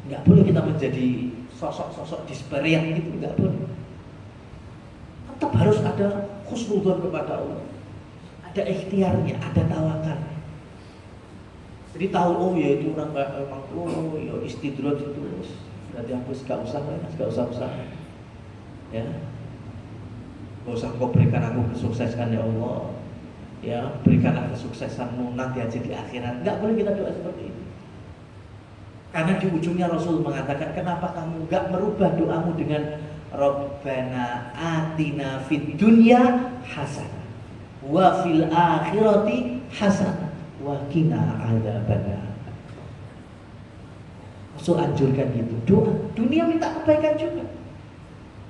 Nggak boleh kita menjadi sosok-sosok disperian gitu, nggak boleh. Tetap harus ada husnudzon kepada Allah, ada ikhtiarnya, ada tawakal. Jadi tahu ya itu orang memang ya istidraj itu, berarti aku nggak usah usaha, ya. Gak usah kau berikan aku kesuksesan ya Allah, ya berikanlah kesuksesanmu nanti aja di akhirat. Nggak boleh kita doa seperti itu. Karena di ujungnya Rasul mengatakan, kenapa kamu nggak merubah doamu dengan Rabbana atina fid dunya hasanah wa fil akhirati hasanah wa qina adzabannar. Rasul anjurkan gitu. Doa dunia minta kebaikan juga,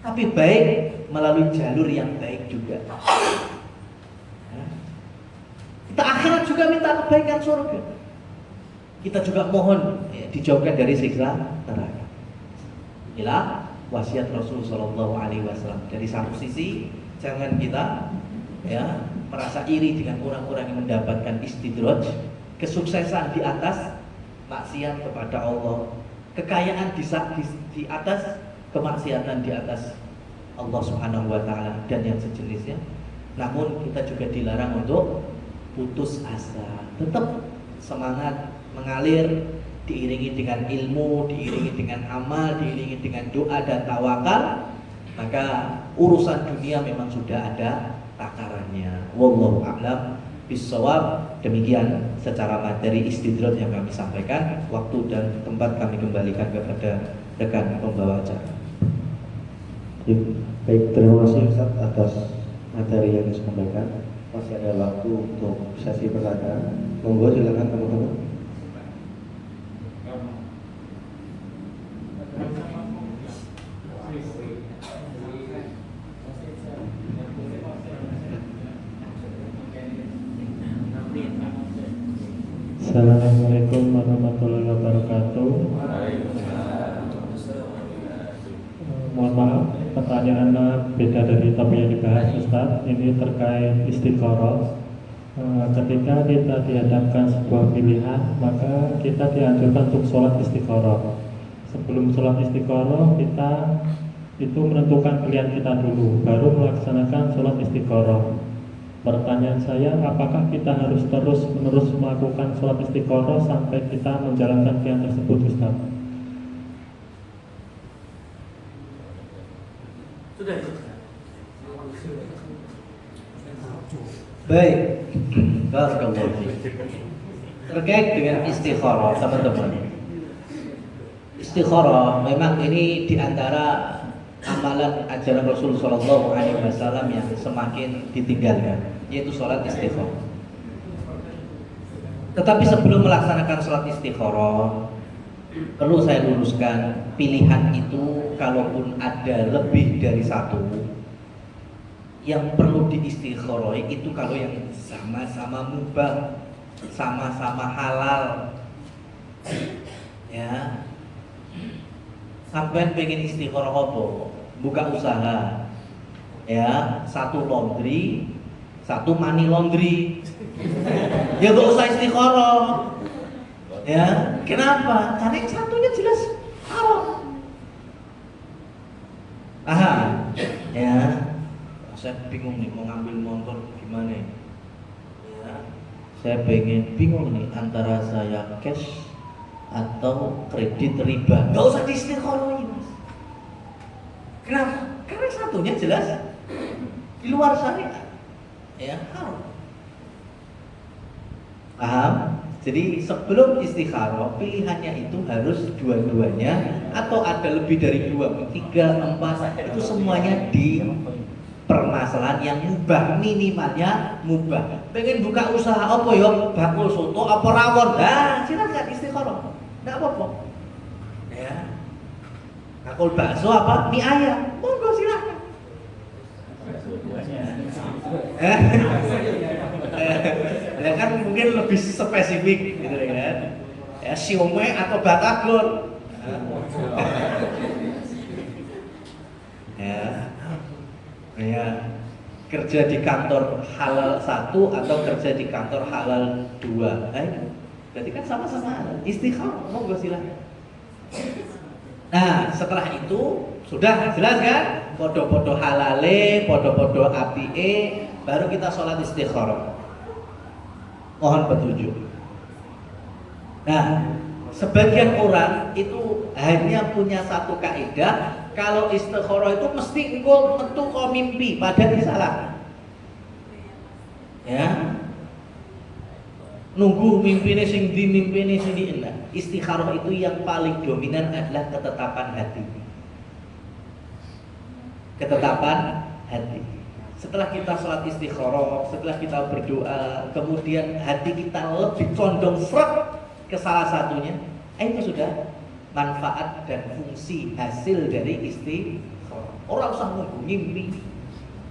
tapi baik melalui jalur yang baik juga. Kita akhirat juga minta kebaikan surga. Kita juga mohon dijauhkan dari siksa neraka. Inilah wasiat Rasul Shallallahu Alaihi Wasallam. Dari satu sisi, jangan kita merasa iri dengan orang-orang yang mendapatkan istidraj, kesuksesan di atas maksiat kepada Allah, kekayaan di atas kemaksiatan di atas Allah Subhanahu Wa Taala dan yang sejenisnya. Namun kita juga dilarang untuk putus asa, tetap semangat mengalir, diiringi dengan ilmu, diiringi dengan amal, diiringi dengan doa dan tawakal. Maka urusan dunia memang sudah ada takarannya. Wallahu a'lam bishawab. Demikian secara materi istidlal yang kami sampaikan. Waktu dan tempat kami kembalikan kepada rekan pembawa acara. Baik, terima kasih Ustaz atas materi yang disampaikan. Masih ada waktu untuk sesi pertanyaan. Monggo silakan teman-teman. Assalamualaikum warahmatullahi wabarakatuh. Mohon maaf, pertanyaannya beda dari topik yang dibahas Ustaz. Ini terkait istikharah. Ketika kita dihadapkan sebuah pilihan, maka kita dianjurkan untuk sholat istikharah. Sebelum sholat istikharah, kita itu menentukan pilihan kita dulu, baru melaksanakan sholat istikharah. Pertanyaan saya, apakah kita harus terus-menerus melakukan sholat istikharah sampai kita menjalankan pilihan tersebut, Ustaz? Sudah. Baik. Terkait dengan istikharah, teman-teman. Istikharah memang ini diantara amalan ajaran Rasul Shallallahu Alaihi Wasallam yang semakin ditinggalkan, yaitu sholat istikharah. Tetapi sebelum melaksanakan sholat istikharah, perlu saya luruskan, pilihan itu kalaupun ada lebih dari satu, yang perlu diistikharoi itu kalau yang sama-sama mubah, sama-sama halal, ya. Sampai pengen istikharah apa? Buka usaha, ya, satu laundry, satu money laundry, ya gak usah istikharah, ya. Kenapa? Karena yang satunya jelas haram. Aha, ya. Saya bingung nih mau ngambil motor gimana? Ya, saya bingung nih antara saya cash atau kredit riba. Gak usah diistikharoi, Mas. Kenapa? Karena satunya jelas di luar syariat, ya, haram. Paham? Jadi sebelum istikharah, pilihannya itu harus dua-duanya, atau ada lebih dari 2, 3, 4, itu semuanya di permasalahan yang mubah, minimalnya mubah. Pengen buka usaha apa ya? Bakul soto apa rawon? Nah, silakan istikharah. Enggak apa-apa. Ya. Bakul bakso apa? Mie ayam. Monggo silakan. Ya kan mungkin lebih spesifik gitu kan. Ya, siomay atau batagor. Ya, kerja di kantor halal 1 atau kerja di kantor halal 2. Berarti kan sama-sama halal. Istikharah, monggo silakan. Nah, setelah itu sudah jelas kan? Podo-podo halale, podo-podo apike, baru kita sholat istikharah. Mohon petunjuk. Nah, sebagian orang itu hanya punya satu kaidah, kalau istikharah itu mesti engko metu kok mimpi, padahal salah. Ya. nunggu mimpine sing di mimpine sing di enggak. Istikharah itu yang paling dominan adalah ketetapan hati. Ketetapan hati. Setelah kita sholat istikharah, setelah kita berdoa, kemudian hati kita lebih condong srek ke salah satunya, itu sudah manfaat dan fungsi hasil dari istikharah. Orang usah nunggu ngimpi,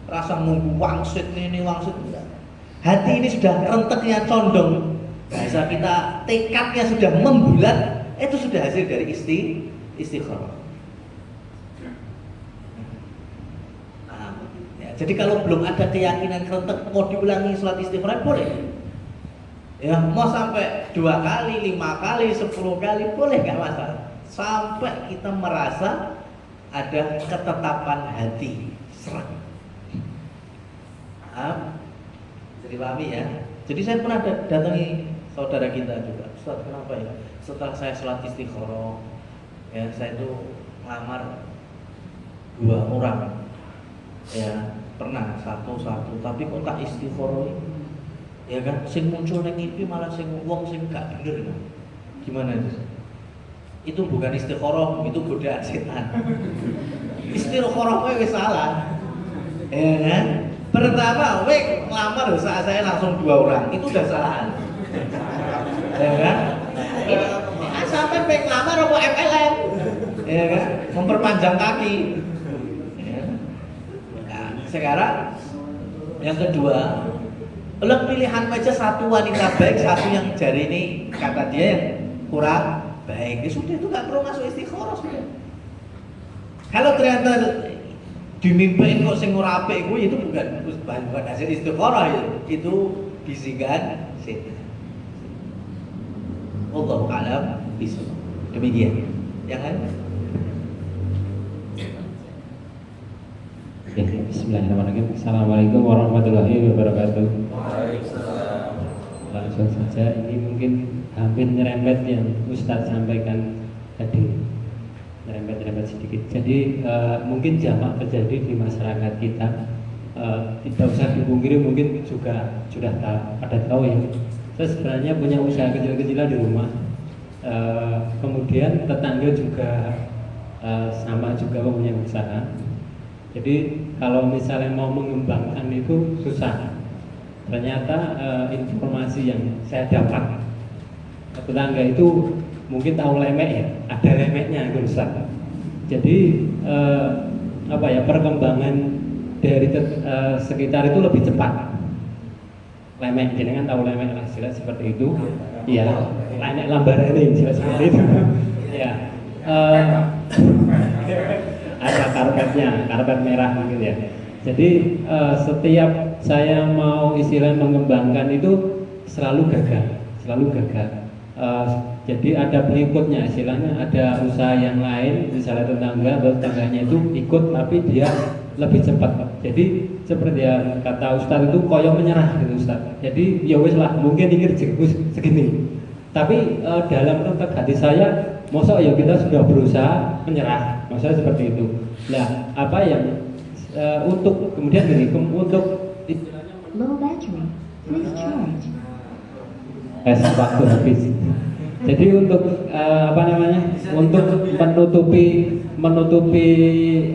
rasa nunggu wangsit ini wangsit enggak. Hati ini sudah renteknya condong. Bisa kita tekadnya sudah membulat, itu sudah hasil dari istikharah. Nah, ya, jadi kalau belum ada keyakinan rentek mau diulangi sholat istikharah boleh. Ya mau sampai 2 kali, 5 kali, 10 kali boleh nggak masalah. Sampai kita merasa ada ketetapan hati serak. Jadi pahami ya. Jadi saya pernah datangi saudara kita juga. Ustaz, kenapa ya? Setelah saya sholat istikharah, ya saya itu ngelamar 2 orang. Ya pernah satu, tapi kok tak istikharah? Ya kan, sing muncul nang mimpi malah sing wong sing gak bener kan. Gimana itu? Itu bukan istikharah, itu godaan setan. Istikharah kowe wis salah. Ya kan? Pertama, ngelamar saat saya langsung 2 orang, itu udah salah. Ya kan? Sampai ngelamar apa MLM? Ya kan? Memperpanjang kaki. Ya. Nah, sekarang yang kedua, lo pilihan aja satu wanita baik, satu yang jari ini kata dia yang kurang baik. Ya sudah, itu nggak perlu masuk istikharah sudah. Kalau ternyata dimimpiin kok sing ora apik kuwi itu bukan hasil istikharah ya. Itu bisikan setan. Wallahu a'lam bishawab. Demikian. Yang lain? Bismillahirrahmanirrahim. Assalamualaikum warahmatullahi wabarakatuh. Waalaikumsalam. Langsung saja, ini mungkin hampir nyerempet yang Ustadz sampaikan tadi, nyerempet sedikit. Jadi mungkin jamak terjadi di masyarakat kita, tidak usah dipungkiri, mungkin juga sudah pada tahu ya. Saya sebenarnya punya usaha kecil-kecilan di rumah. Kemudian tetangga juga sama juga punya usaha. Jadi kalau misalnya mau mengembangkan itu susah. Ternyata informasi yang saya dapat, tetangga itu mungkin tahu lemek ya, ada lemeknya itu Ustaz. Jadi perkembangan dari sekitar itu lebih cepat. Lemek, jenengan tahu lemek lah, jelas seperti itu. Iya, lemek lambaran ini jelas seperti itu. Ya. Ada karpet merah mungkin ya. Jadi setiap saya mau istilah mengembangkan itu selalu gagal. Jadi ada pengikutnya, istilahnya ada usaha yang lain, misalnya tetangga atau tetangganya itu ikut, tapi dia lebih cepat. Jadi seperti yang kata Ustadz itu koyong menyerah gitu Ustadz. Jadi ya wis lah, mungkin ini rezekiku segini. Tapi dalam konteks hati saya, masa ya kita sudah berusaha menyerah, masa seperti itu. Nah, apa yang untuk kemudian gini, untuk Low battery, please charge. waktu habis. Jadi untuk untuk menutupi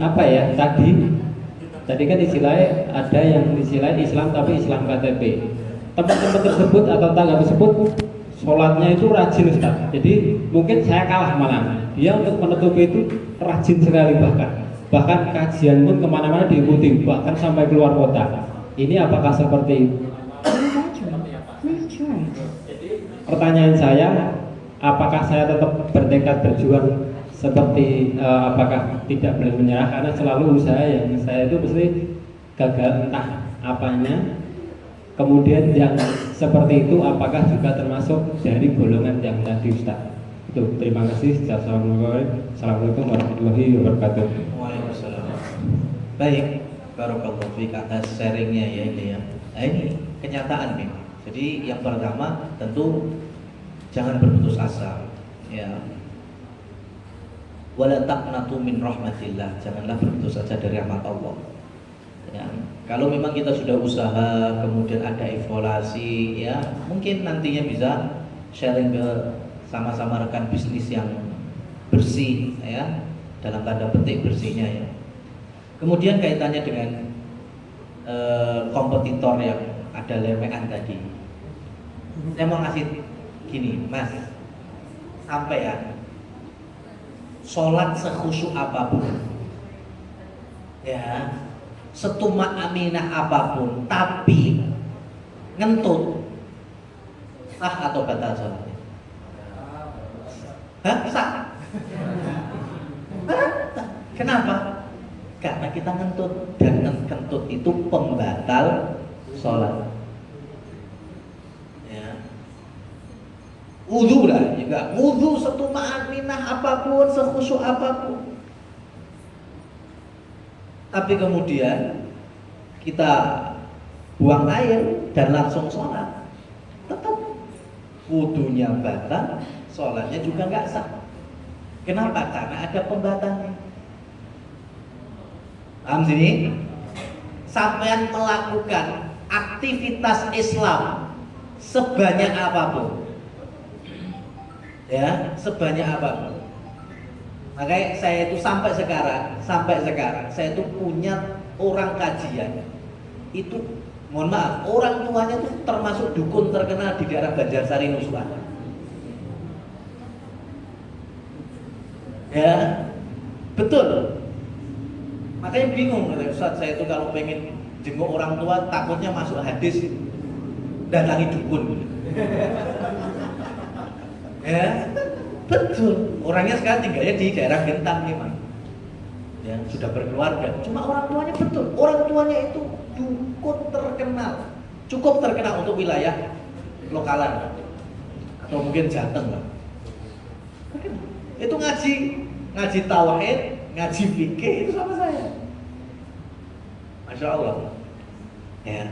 apa ya tadi kan istilahnya ada yang istilah Islam tapi Islam KTP. Teman-teman tersebut atau tangga tersebut sholatnya itu rajin Ustaz. Jadi mungkin saya kalah malah. Dia untuk menutupi itu rajin sekali bahkan kajian pun kemana-mana diikuti, bahkan sampai keluar kota. Ini apakah seperti itu? Pertanyaan saya, apakah saya tetap bertekad berjuang seperti apakah tidak boleh menyerah, karena selalu usaha yang saya itu mesti gagal entah apanya. Kemudian yang seperti itu apakah juga termasuk dari golongan yang tadi Ustaz? Itu, terima kasih. Assalamualaikum warahmatullahi wabarakatuh. Waalaikumsalam. Baik, barakallahu fiik atas sharingnya ya ini ya. Nah ini kenyataan memang. Jadi yang pertama tentu jangan berputus asa ya. Wala taqnatu min rahmatillah, janganlah berputus asa dari rahmat Allah. Ya, kalau memang kita sudah usaha, kemudian ada evaluasi, ya mungkin nantinya bisa sharing ke sama-sama rekan bisnis yang bersih, ya dalam tanda petik bersihnya ya. Kemudian kaitannya dengan kompetitor yang ada lemean tadi, saya mau ngasih gini, Mas, sampai ya sholat sekhusyuk apapun, ya setumak aminah apapun, tapi ngentut, sah atau batal sholatnya? Hah? Sah? Kenapa? Karena kita ngentut, dan kentut itu pembatal sholat. Ya. Wudhu lah, juga wudhu setumak aminah apapun, sekhusyuk apapun. Tapi kemudian kita buang air dan langsung sholat, tetap wudhunya batal, sholatnya juga nggak sah. Kenapa? Karena ada pembatalnya. Paham sini? Sampai melakukan aktivitas Islam sebanyak apapun, ya sebanyak apapun. Makanya saya itu sampai sekarang saya itu punya orang kajian itu, mohon maaf, orang tuanya itu termasuk dukun terkenal di daerah Banjarsari Nusa. Ya, betul. Makanya bingung, Ustaz, saya itu kalau pengen jenguk orang tua takutnya masuk hadis datangi dukun. Ya, betul. Orangnya sekarang tinggalnya di daerah Gentang memang. Ya, sudah berkeluarga. Cuma orang tuanya betul. Orang tuanya itu dukun terkenal. Cukup terkenal untuk wilayah lokalan atau mungkin Jateng lah. Itu ngaji tauhid, ngaji fikih itu sama saya. Masya Allah. Ya.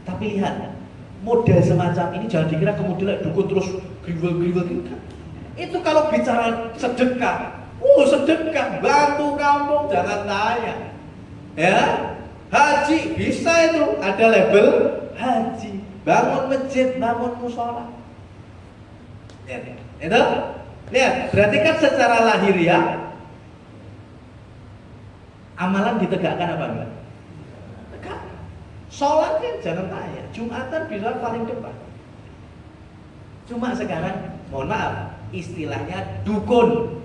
Tapi lihat, model semacam ini jangan dikira kemudian dukun terus griwel-griwel gitu. Itu kalau bicara sedekah, sedekah bantu kampung jangan tanya. Ya, haji bisa itu, ada label haji. Bangun masjid, bangun mushola. Lihat, itu, lihat. Berarti kan secara lahiriah amalan ditegakkan apa enggak? Tegak. Sholat kan jangan tanya. Jumatan bisa paling depan. Cuma sekarang, mohon maaf, istilahnya dukun.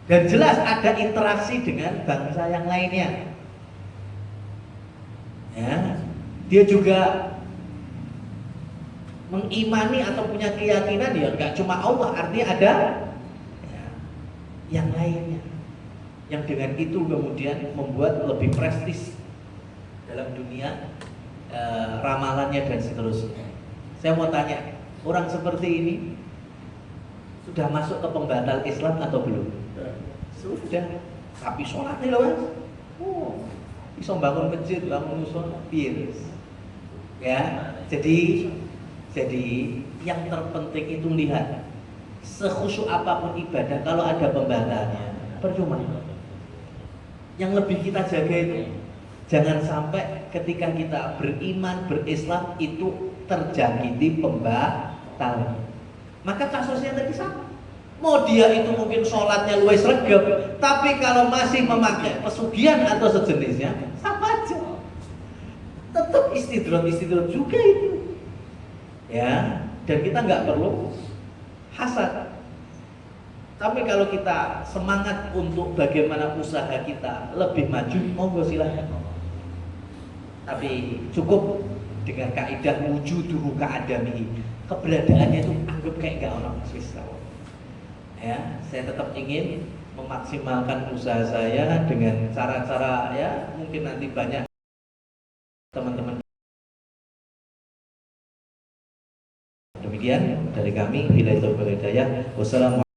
Dan jelas ada interaksi dengan bangsa yang lainnya. Ya, dia juga mengimani atau punya keyakinan ya enggak cuma Allah, artinya ada ya, yang lainnya. Yang dengan itu kemudian membuat lebih prestis dalam dunia ramalannya dan seterusnya. Saya mau tanya, orang seperti ini sudah masuk ke pembatal Islam atau belum? Sudah. Tapi sholat nih loh, bisa bangun masjid, bangun musola, ya. Jadi yang terpenting itu lihat, sekhusyuk apapun ibadah kalau ada pembatalnya percuma. Yang lebih kita jaga itu jangan sampai ketika kita beriman, berislam itu terjangkiti pembatal. Maka kasusnya tadi sama. Mau dia itu mungkin sholatnya luwes regep, tapi kalau masih memakai pesugihan atau sejenisnya, sama aja. Tetap istidrot juga itu. Ya, dan kita nggak perlu hasad. Tapi kalau kita semangat untuk bagaimana usaha kita lebih maju, monggo silahkan. Tapi cukup dengan kaidah wujuduhu ka'adamihi. Keberadaannya itu anggap kayak nggak orang Swiss. Ya, saya tetap ingin memaksimalkan usaha saya dengan cara-cara ya mungkin nanti banyak teman-teman. Demikian dari kami, billahi taufiq wal hidayah. Wassalamualaikum.